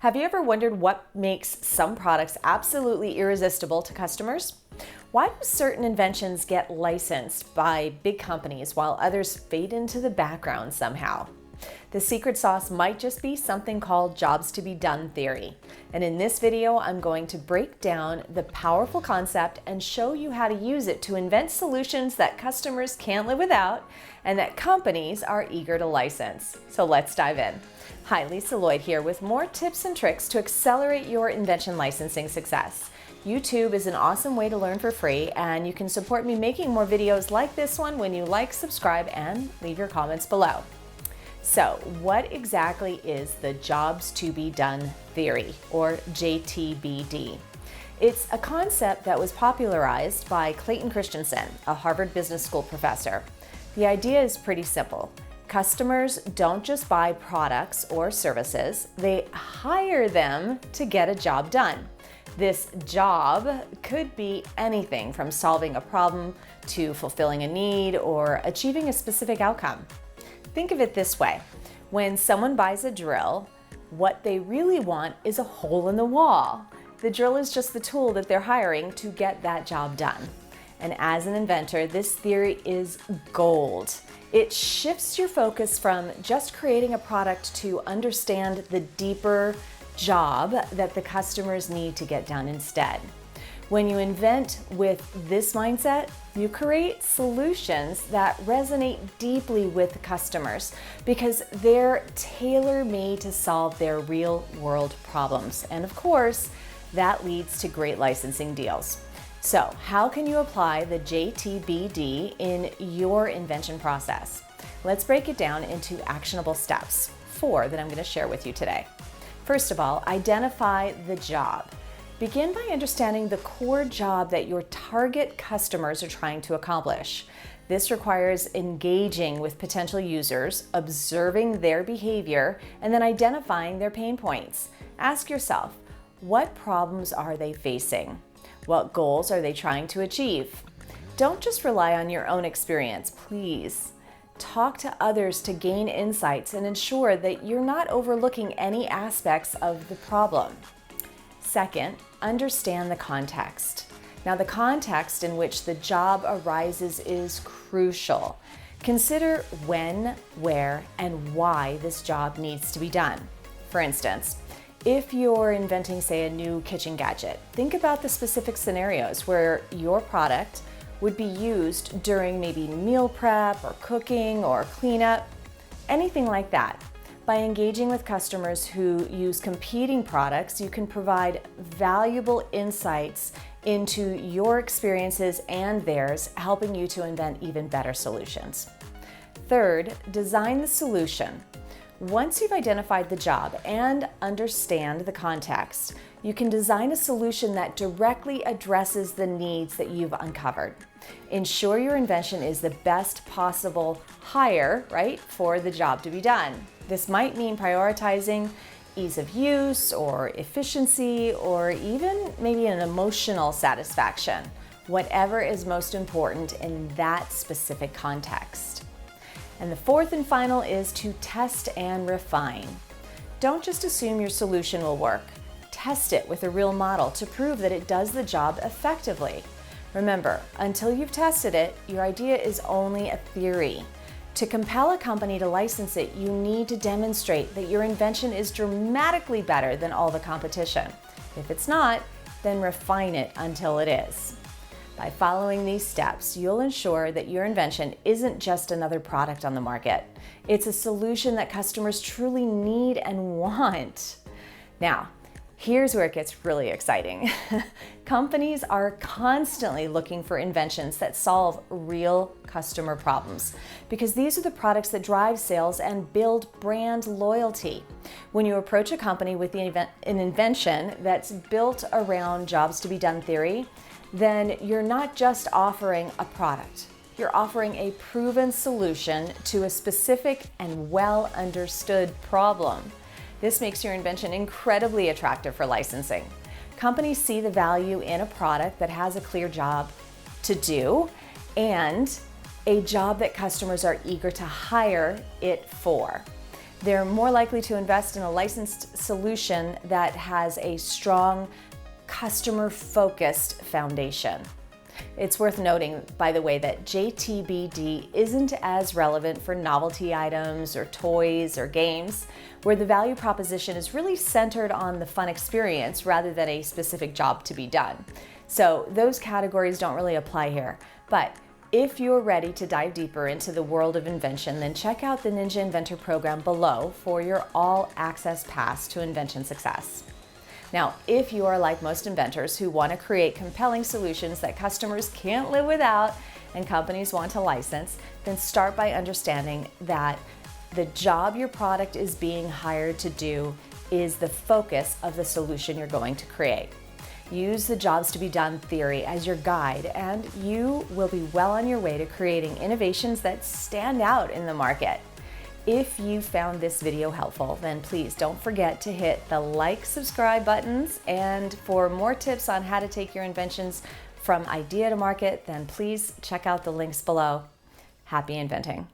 Have you ever wondered what makes some products absolutely irresistible to customers? Why do certain inventions get licensed by big companies while others fade into the background somehow? The secret sauce might just be something called jobs to be done theory. And in this video, I'm going to break down the powerful concept and show you how to use it to invent solutions that customers can't live without and that companies are eager to license. So let's dive in. Hi, Lisa Lloyd here with more tips and tricks to accelerate your invention licensing success. YouTube is an awesome way to learn for free, and you can support me making more videos like this one when you like, subscribe, and leave your comments below. So, what exactly is the jobs to be done theory, or JTBD? It's a concept that was popularized by Clayton Christensen, a Harvard Business School professor. The idea is pretty simple. Customers don't just buy products or services, they hire them to get a job done. This job could be anything from solving a problem to fulfilling a need or achieving a specific outcome. Think of it this way. When someone buys a drill, what they really want is a hole in the wall. The drill is just the tool that they're hiring to get that job done. And as an inventor, this theory is gold. It shifts your focus from just creating a product to understand the deeper job that the customers need to get done instead. When you invent with this mindset, you create solutions that resonate deeply with customers because they're tailor-made to solve their real-world problems. And of course, that leads to great licensing deals. So, how can you apply the JTBD in your invention process? Let's break it down into actionable steps, 4 that I'm going to share with you today. First of all, identify the job. Begin by understanding the core job that your target customers are trying to accomplish. This requires engaging with potential users, observing their behavior, and then identifying their pain points. Ask yourself, what problems are they facing? What goals are they trying to achieve? Don't just rely on your own experience, please. Talk to others to gain insights and ensure that you're not overlooking any aspects of the problem. Second, understand the context. Now, the context in which the job arises is crucial. Consider when, where, and why this job needs to be done. For instance, if you're inventing, say, a new kitchen gadget, think about the specific scenarios where your product would be used during maybe meal prep or cooking or cleanup, anything like that. By engaging with customers who use competing products, you can provide valuable insights into your experiences and theirs, helping you to invent even better solutions. Third, design the solution. Once you've identified the job and understand the context, you can design a solution that directly addresses the needs that you've uncovered. Ensure your invention is the best possible hire, right, for the job to be done. This might mean prioritizing ease of use or efficiency or even maybe an emotional satisfaction, whatever is most important in that specific context. And the fourth and final is to test and refine. Don't just assume your solution will work. Test it with a real model to prove that it does the job effectively. Remember, until you've tested it, your idea is only a theory. To compel a company to license it, you need to demonstrate that your invention is dramatically better than all the competition. If it's not, then refine it until it is. By following these steps, you'll ensure that your invention isn't just another product on the market. It's a solution that customers truly need and want. Now, here's where it gets really exciting. Companies are constantly looking for inventions that solve real customer problems because these are the products that drive sales and build brand loyalty. When you approach a company with an invention that's built around jobs to be done theory, then you're not just offering a product. You're offering a proven solution to a specific and well understood problem. This makes your invention incredibly attractive for licensing. Companies see the value in a product that has a clear job to do and a job that customers are eager to hire it for. They're more likely to invest in a licensed solution that has a strong customer-focused foundation. It's worth noting, by the way, that JTBD isn't as relevant for novelty items or toys or games, where the value proposition is really centered on the fun experience rather than a specific job to be done. So those categories don't really apply here. But if you're ready to dive deeper into the world of invention, then check out the Ninja Inventor program below for your all-access pass to invention success. Now, if you are like most inventors who want to create compelling solutions that customers can't live without and companies want to license, then start by understanding that the job your product is being hired to do is the focus of the solution you're going to create. Use the jobs to be done theory as your guide, and you will be well on your way to creating innovations that stand out in the market. If you found this video helpful, then please don't forget to hit the like, subscribe buttons, and for more tips on how to take your inventions from idea to market, then please check out the links below. Happy inventing.